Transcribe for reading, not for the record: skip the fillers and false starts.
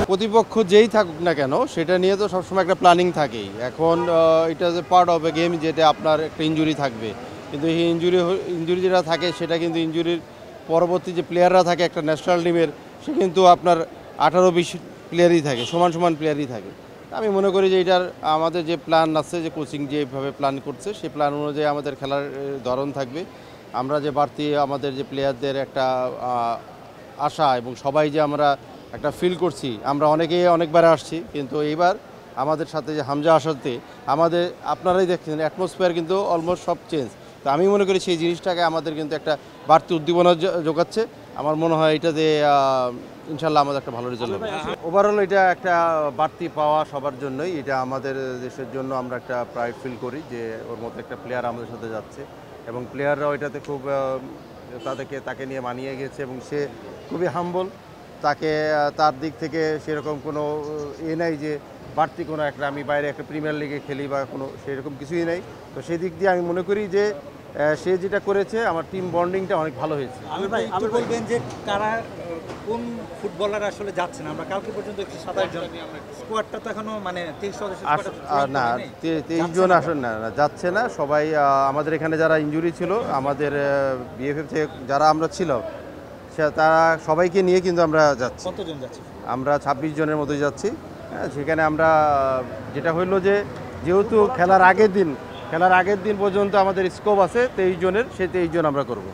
প্রতিপক্ষ যেই থাকুক না কেন সেটা নিয়ে তো সবসময় একটা প্ল্যানিং থাকেই। এখন এটা যে পার্ট অফ এ গেম, যেটা আপনার একটা ইনজুরি থাকবে, কিন্তু এই ইনজুরি যেটা থাকে সেটা কিন্তু ইনজুরির পরবর্তী যে প্লেয়াররা থাকে একটা ন্যাশনাল টিমের, সে কিন্তু আপনার 18-20 প্লেয়ারই থাকে, সমান সমান প্লেয়ারই থাকে। আমি মনে করি যে এটার আমাদের যে প্ল্যান আছে, যে কোচিং যেভাবে প্ল্যান করছে সেই প্ল্যান অনুযায়ী আমাদের খেলার ধরন থাকবে। আমরা যে বাড়তি আমাদের যে প্লেয়ারদের একটা আশা, এবং সবাই যে আমরা একটা ফিল করছি, আমরা অনেকেই অনেকবার আসছি, কিন্তু এইবার আমাদের সাথে যে হামজা আসাতে আমাদের আপনারাই দেখছেন অ্যাটমসফিয়ার কিন্তু অলমোস্ট সব চেঞ্জ। তো আমি মনে করি সেই জিনিসটাকে আমাদের কিন্তু একটা বাড়তি উদ্দীপনা যোগাচ্ছে। আমার মনে হয় এটাতে ইনশাল্লাহ আমাদের একটা ভালো রেজাল্ট হবে। ওভারঅল এটা একটা বাড়তি পাওয়া সবার জন্যই, এটা আমাদের দেশের জন্য আমরা একটা প্রাইড ফিল করি যে ওর মতো একটা প্লেয়ার আমাদের সাথে যাচ্ছে, এবং প্লেয়াররাও এটাতে খুব তাকে নিয়ে মানিয়ে গেছে, এবং সে খুবই হাম্বল। তার দিক থেকে সেরকম কোনো নাই যে বাড়তি কোনো একটা আমি বাইরে একটা প্রিমিয়ার লিগে খেলি বা কোনো সেরকম কিছুই নেই। তো সেই দিক দিয়ে আমি মনে করি যে সে যেটা করেছে আমার টিম বন্ডিংটা অনেক ভালো হয়েছে। আপনি বলবেন যে কারা কোন ফুটবলার আসলে যাচ্ছে না? আমরা কালকে পর্যন্ত 127 জন স্কোয়াডটা তো এখনো মানে 23 সদস্য না 23 জন আসেন না, যাচ্ছে না সবাই। আমাদের এখানে যারা ইনজুরি ছিল, আমাদের বিএফএফ থেকে যারা আমরা ছিল, তারা সবাইকে নিয়ে কিন্তু আমরা যাচ্ছি। কতজন যাচ্ছে? আমরা 26 জনের মতোই যাচ্ছি। হ্যাঁ, সেখানে আমরা যেটা হইলো যে যেহেতু খেলার আগের দিন পর্যন্ত আমাদের স্কোপ আছে 23 জনের, সেই 23 জন আমরা করব।